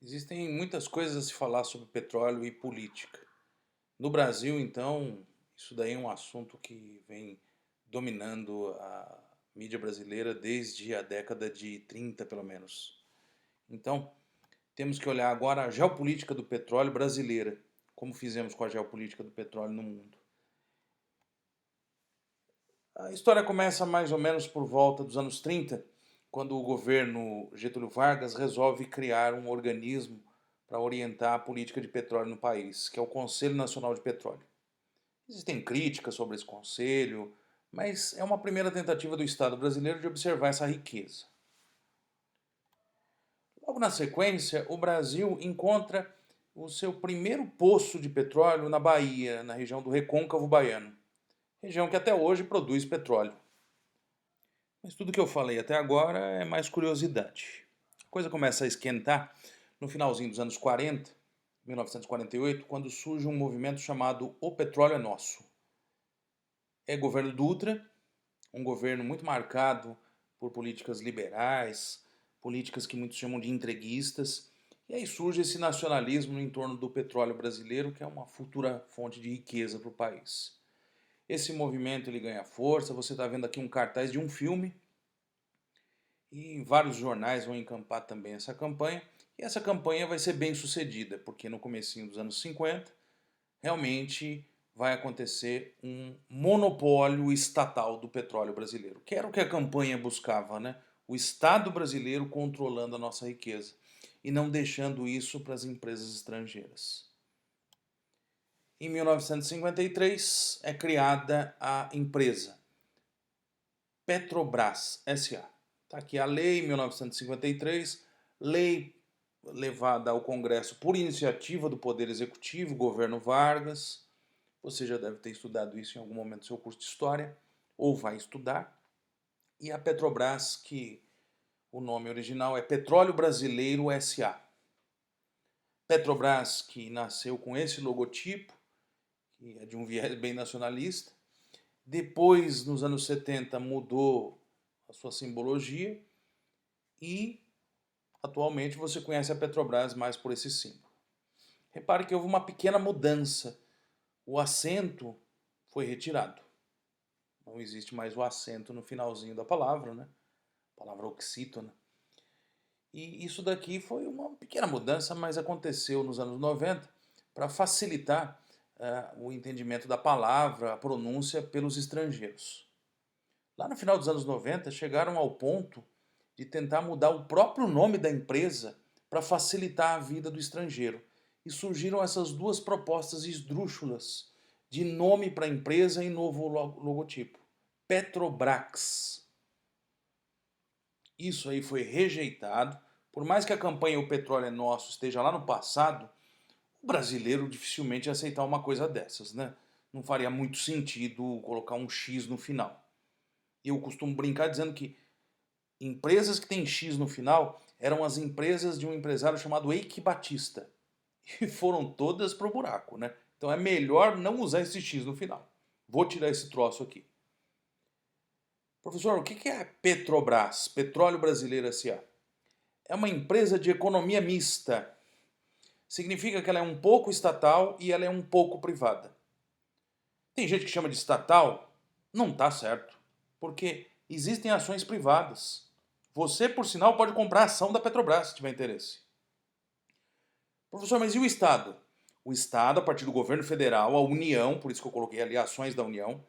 Existem muitas coisas a se falar sobre petróleo e política. No Brasil, então, isso daí é um assunto que vem dominando a mídia brasileira desde a década de 30, pelo menos. Então, temos que olhar agora a geopolítica do petróleo brasileira, como fizemos com a geopolítica do petróleo no mundo. A história começa mais ou menos por volta dos anos 30, quando o governo Getúlio Vargas resolve criar um organismo para orientar a política de petróleo no país, que é o Conselho Nacional de Petróleo. Existem críticas sobre esse conselho, mas é uma primeira tentativa do Estado brasileiro de observar essa riqueza. Logo na sequência, o Brasil encontra o seu primeiro poço de petróleo na Bahia, na região do Recôncavo Baiano, região que até hoje produz petróleo. Mas tudo que eu falei até agora é mais curiosidade. A coisa começa a esquentar no finalzinho dos anos 40, 1948, quando surge um movimento chamado O Petróleo é Nosso. É governo Dutra, um governo muito marcado por políticas liberais, políticas que muitos chamam de entreguistas, e aí surge esse nacionalismo em torno do petróleo brasileiro, que é uma futura fonte de riqueza para o país. Esse movimento ele ganha força, você está vendo aqui um cartaz de um filme, e vários jornais vão encampar também essa campanha, e essa campanha vai ser bem sucedida, porque no comecinho dos anos 50, realmente vai acontecer um monopólio estatal do petróleo brasileiro, que era o que a campanha buscava, né? O Estado brasileiro controlando a nossa riqueza e não deixando isso para as empresas estrangeiras. Em 1953 é criada a empresa Petrobras S.A. Está aqui a lei 1953, lei levada ao Congresso por iniciativa do Poder Executivo, governo Vargas. Você já deve ter estudado isso em algum momento do seu curso de História, ou vai estudar. E a Petrobras, que o nome original é Petróleo Brasileiro S.A. Petrobras, que nasceu com esse logotipo, que é de um viés bem nacionalista. Depois, nos anos 70, mudou a sua simbologia e atualmente você conhece a Petrobras mais por esse símbolo. Repare que houve uma pequena mudança. O acento foi retirado. Não existe mais o acento no finalzinho da palavra, né? A palavra oxítona. E isso daqui foi uma pequena mudança, mas aconteceu nos anos 90 para facilitar o entendimento da palavra, a pronúncia pelos estrangeiros. Lá no final dos anos 90 chegaram ao ponto de tentar mudar o próprio nome da empresa para facilitar a vida do estrangeiro. E surgiram essas duas propostas esdrúxulas de nome para a empresa e novo logotipo. Petrobrax. Isso aí foi rejeitado. Por mais que a campanha O Petróleo é Nosso esteja lá no passado, o brasileiro dificilmente ia aceitar uma coisa dessas, né? Não faria muito sentido colocar um X no final. Eu costumo brincar dizendo que empresas que têm X no final eram as empresas de um empresário chamado Eike Batista. E foram todas pro buraco, né? Então é melhor não usar esse X no final. Vou tirar esse troço aqui. Professor, o que é a Petrobras, Petróleo Brasileiro S.A.? É uma empresa de economia mista. Significa que ela é um pouco estatal e ela é um pouco privada. Tem gente que chama de estatal, não está certo, porque existem ações privadas. Você, por sinal, pode comprar a ação da Petrobras se tiver interesse. Professor, mas e o Estado? O Estado, a partir do governo federal, a União, por isso que eu coloquei ali ações da União,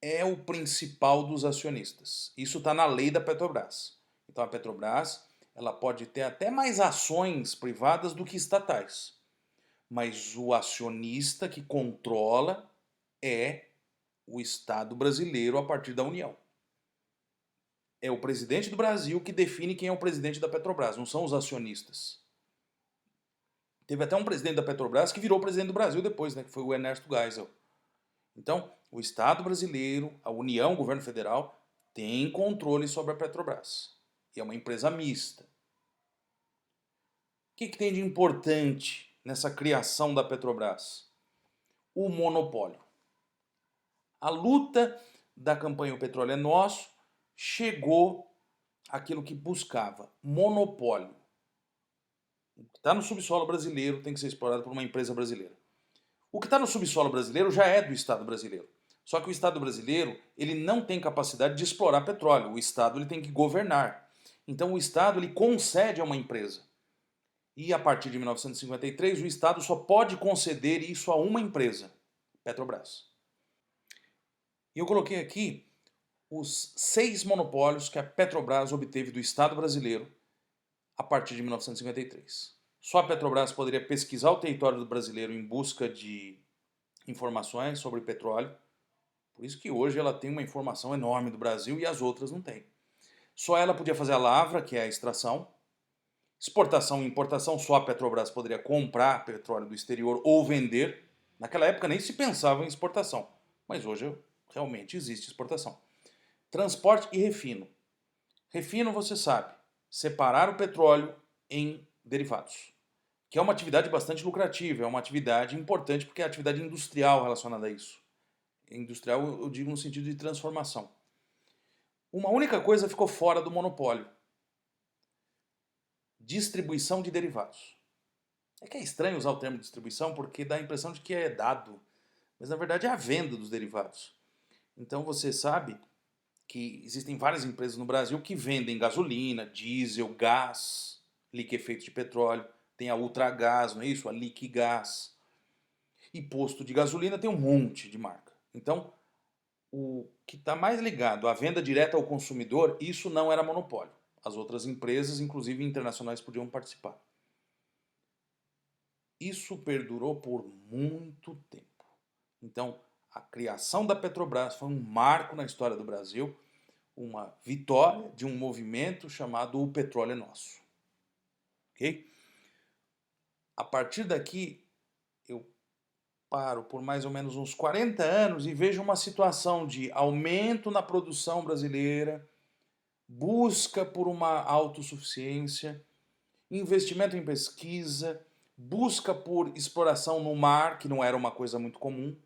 é o principal dos acionistas. Isso está na lei da Petrobras. Então a Petrobras ela pode ter até mais ações privadas do que estatais. Mas o acionista que controla é o Estado brasileiro a partir da União. É o presidente do Brasil que define quem é o presidente da Petrobras, não são os acionistas. Teve até um presidente da Petrobras que virou presidente do Brasil depois, né, que foi o Ernesto Geisel. Então, o Estado brasileiro, a União, o governo federal, tem controle sobre a Petrobras. E é uma empresa mista. O que tem de importante nessa criação da Petrobras? O monopólio. A luta da campanha O Petróleo é Nosso chegou àquilo que buscava, monopólio. está no subsolo brasileiro, tem que ser explorado por uma empresa brasileira. O que está no subsolo brasileiro já é do Estado brasileiro. Só que o Estado brasileiro ele não tem capacidade de explorar petróleo. O Estado ele tem que governar. Então o Estado ele concede a uma empresa. E a partir de 1953 o Estado só pode conceder isso a uma empresa, Petrobras. E eu coloquei aqui os 6 monopólios que a Petrobras obteve do Estado brasileiro a partir de 1953. Só a Petrobras poderia pesquisar o território do brasileiro em busca de informações sobre petróleo. Por isso que hoje ela tem uma informação enorme do Brasil e as outras não têm. Só ela podia fazer a lavra, que é a extração. Exportação e importação, só a Petrobras poderia comprar petróleo do exterior ou vender. Naquela época nem se pensava em exportação, mas hoje realmente existe exportação. Transporte e refino. Refino, você sabe, separar o petróleo em derivados, que é uma atividade bastante lucrativa, é uma atividade importante porque é atividade industrial relacionada a isso. Industrial eu digo no sentido de transformação. Uma única coisa ficou fora do monopólio: distribuição de derivados. É que é estranho usar o termo distribuição porque dá a impressão de que é dado, mas na verdade é a venda dos derivados. Então você sabe que existem várias empresas no Brasil que vendem gasolina, diesel, gás, liquefeito de petróleo, tem a Ultragás, não é isso? A Liquigás. E posto de gasolina tem um monte de marca. Então, o que está mais ligado à venda direta ao consumidor, isso não era monopólio. As outras empresas, inclusive internacionais, podiam participar. Isso perdurou por muito tempo. Então, a criação da Petrobras foi um marco na história do Brasil, uma vitória de um movimento chamado O Petróleo é Nosso. Ok? A partir daqui, eu paro por mais ou menos uns 40 anos e vejo uma situação de aumento na produção brasileira, busca por uma autossuficiência, investimento em pesquisa, busca por exploração no mar, que não era uma coisa muito comum,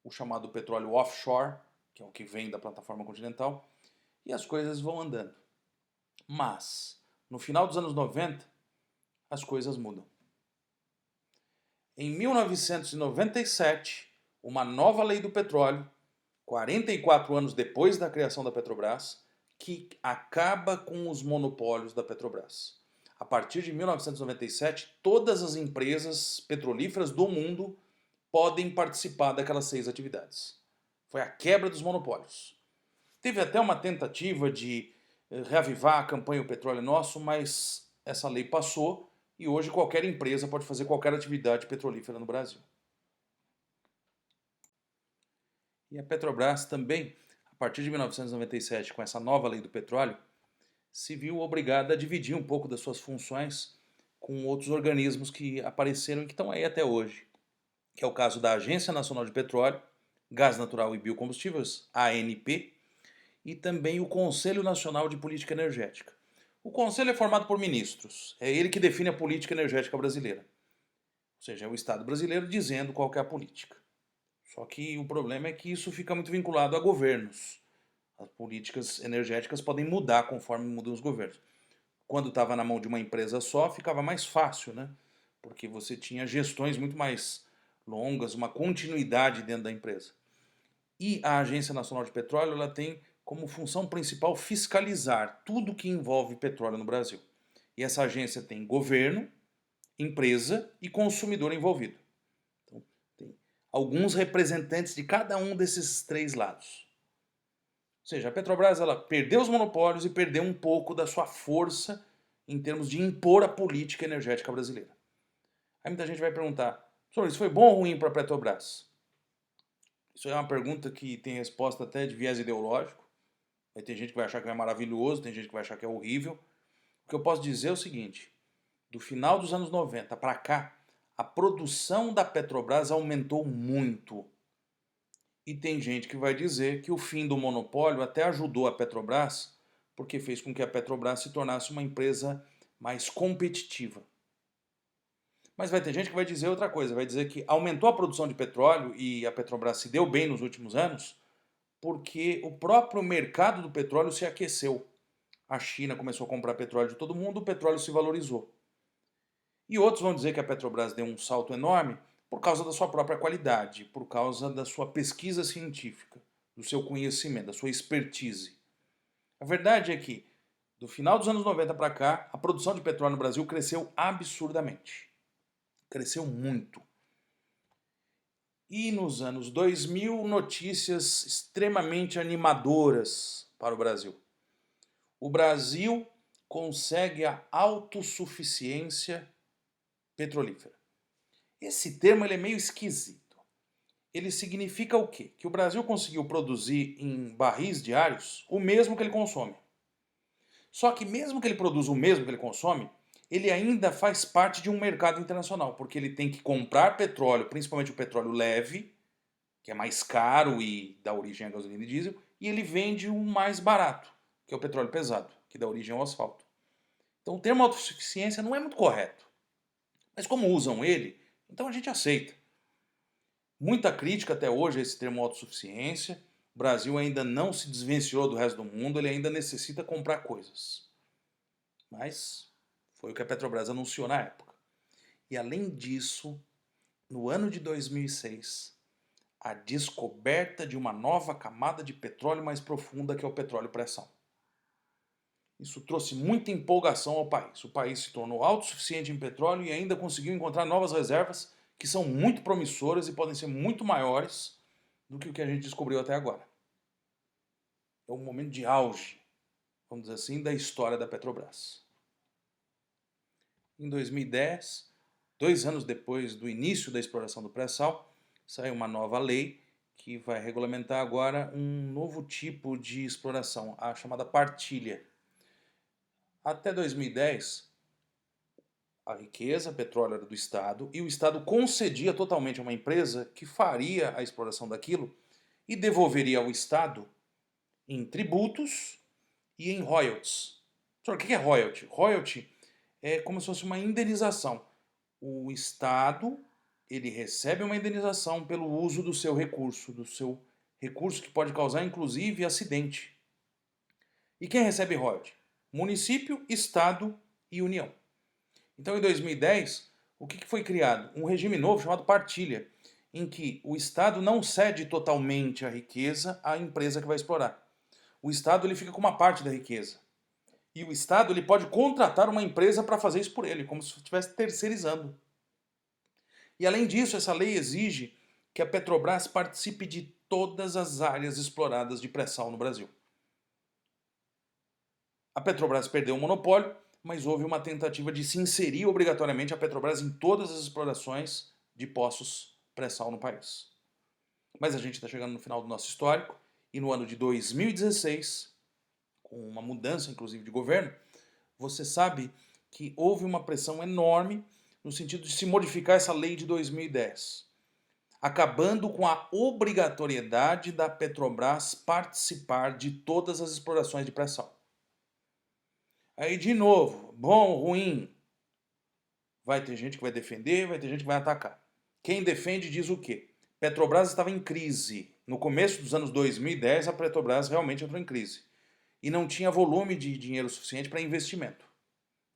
o chamado petróleo offshore, que é o que vem da plataforma continental, e as coisas vão andando. Mas, no final dos anos 90, as coisas mudam. Em 1997, uma nova lei do petróleo, 44 anos depois da criação da Petrobras, que acaba com os monopólios da Petrobras. A partir de 1997, todas as empresas petrolíferas do mundo podem participar daquelas 6 atividades. Foi a quebra dos monopólios. Teve até uma tentativa de reavivar a campanha O Petróleo é Nosso, mas essa lei passou e hoje qualquer empresa pode fazer qualquer atividade petrolífera no Brasil. E a Petrobras também, a partir de 1997, com essa nova lei do petróleo, se viu obrigada a dividir um pouco das suas funções com outros organismos que apareceram e que estão aí até hoje, que é o caso da Agência Nacional de Petróleo, Gás Natural e Biocombustíveis, ANP, e também o Conselho Nacional de Política Energética. O conselho é formado por ministros, é ele que define a política energética brasileira. Ou seja, é o Estado brasileiro dizendo qual que é a política. Só que o problema é que isso fica muito vinculado a governos. As políticas energéticas podem mudar conforme mudam os governos. Quando estava na mão de uma empresa só, ficava mais fácil, né? Porque você tinha gestões muito mais longas, uma continuidade dentro da empresa. E a Agência Nacional de Petróleo ela tem como função principal fiscalizar tudo que envolve petróleo no Brasil. E essa agência tem governo, empresa e consumidor envolvido. Então, tem alguns representantes de cada um desses 3 lados. Ou seja, a Petrobras ela perdeu os monopólios e perdeu um pouco da sua força em termos de impor a política energética brasileira. Aí muita gente vai perguntar, senhor, isso foi bom ou ruim para a Petrobras? Isso é uma pergunta que tem resposta até de viés ideológico. Vai ter gente que vai achar que é maravilhoso, tem gente que vai achar que é horrível. O que eu posso dizer é o seguinte, do final dos anos 90 para cá, a produção da Petrobras aumentou muito. E tem gente que vai dizer que o fim do monopólio até ajudou a Petrobras, porque fez com que a Petrobras se tornasse uma empresa mais competitiva. Mas vai ter gente que vai dizer outra coisa, vai dizer que aumentou a produção de petróleo e a Petrobras se deu bem nos últimos anos, porque o próprio mercado do petróleo se aqueceu. A China começou a comprar petróleo de todo mundo, o petróleo se valorizou. E outros vão dizer que a Petrobras deu um salto enorme por causa da sua própria qualidade, por causa da sua pesquisa científica, do seu conhecimento, da sua expertise. A verdade é que, do final dos anos 90 para cá, a produção de petróleo no Brasil cresceu absurdamente. Cresceu muito. E nos anos 2000, notícias extremamente animadoras para o Brasil. O Brasil consegue a autossuficiência petrolífera. Esse termo ele é meio esquisito. Ele significa o quê? Que o Brasil conseguiu produzir em barris diários o mesmo que ele consome. Só que mesmo que ele produza o mesmo que ele consome, ele ainda faz parte de um mercado internacional, porque ele tem que comprar petróleo, principalmente o petróleo leve, que é mais caro e dá origem à gasolina e diesel, e ele vende o mais barato, que é o petróleo pesado, que dá origem ao asfalto. Então o termo autossuficiência não é muito correto. Mas como usam ele, então a gente aceita. Muita crítica até hoje a esse termo autossuficiência. O Brasil ainda não se desvencilhou do resto do mundo, ele ainda necessita comprar coisas. Mas foi o que a Petrobras anunciou na época. E além disso, no ano de 2006, a descoberta de uma nova camada de petróleo mais profunda, que é o petróleo pré-sal. Isso trouxe muita empolgação ao país. O país se tornou autossuficiente em petróleo e ainda conseguiu encontrar novas reservas que são muito promissoras e podem ser muito maiores do que o que a gente descobriu até agora. É um momento de auge, vamos dizer assim, da história da Petrobras. Em 2010, 2 anos depois do início da exploração do pré-sal, saiu uma nova lei que vai regulamentar agora um novo tipo de exploração, a chamada partilha. Até 2010, a riqueza, petróleo era do Estado, e o Estado concedia totalmente a uma empresa que faria a exploração daquilo e devolveria ao Estado em tributos e em royalties. O que é royalty? Royalty é como se fosse uma indenização. O Estado ele recebe uma indenização pelo uso do seu recurso que pode causar inclusive acidente. E quem recebe royalty? Município, Estado e União. Então, em 2010, o que foi criado? Um regime novo chamado partilha, em que o Estado não cede totalmente a riqueza à empresa que vai explorar. O Estado ele fica com uma parte da riqueza. E o Estado ele pode contratar uma empresa para fazer isso por ele, como se estivesse terceirizando. E além disso, essa lei exige que a Petrobras participe de todas as áreas exploradas de pré-sal no Brasil. A Petrobras perdeu o monopólio, mas houve uma tentativa de se inserir obrigatoriamente a Petrobras em todas as explorações de poços pré-sal no país. Mas a gente está chegando no final do nosso histórico e no ano de 2016, com uma mudança inclusive de governo, você sabe que houve uma pressão enorme no sentido de se modificar essa lei de 2010, acabando com a obrigatoriedade da Petrobras participar de todas as explorações de pré-sal. Aí, de novo, bom, ruim. Vai ter gente que vai defender, vai ter gente que vai atacar. Quem defende diz o quê? Petrobras estava em crise. No começo dos anos 2010, a Petrobras realmente entrou em crise. E não tinha volume de dinheiro suficiente para investimento.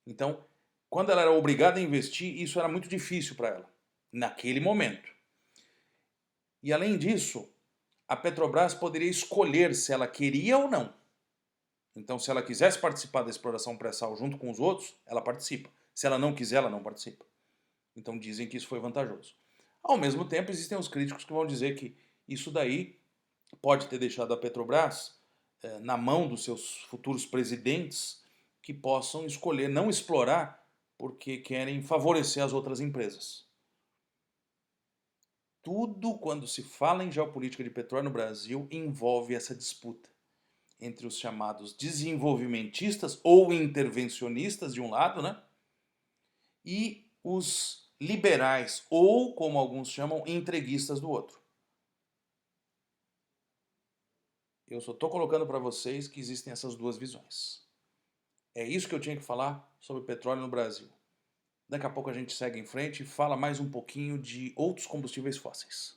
Então, quando ela era obrigada a investir, isso era muito difícil para ela, naquele momento. E além disso, a Petrobras poderia escolher se ela queria ou não. Então, se ela quisesse participar da exploração pré-sal junto com os outros, ela participa. Se ela não quiser, ela não participa. Então, dizem que isso foi vantajoso. Ao mesmo tempo, existem os críticos que vão dizer que isso daí pode ter deixado a Petrobras na mão dos seus futuros presidentes que possam escolher não explorar porque querem favorecer as outras empresas. Tudo quando se fala em geopolítica de petróleo no Brasil envolve essa disputa entre os chamados desenvolvimentistas ou intervencionistas de um lado, né? E os liberais, ou como alguns chamam, entreguistas do outro. Eu só estou colocando para vocês que existem essas duas visões. É isso que eu tinha que falar sobre petróleo no Brasil. Daqui a pouco a gente segue em frente e fala mais um pouquinho de outros combustíveis fósseis.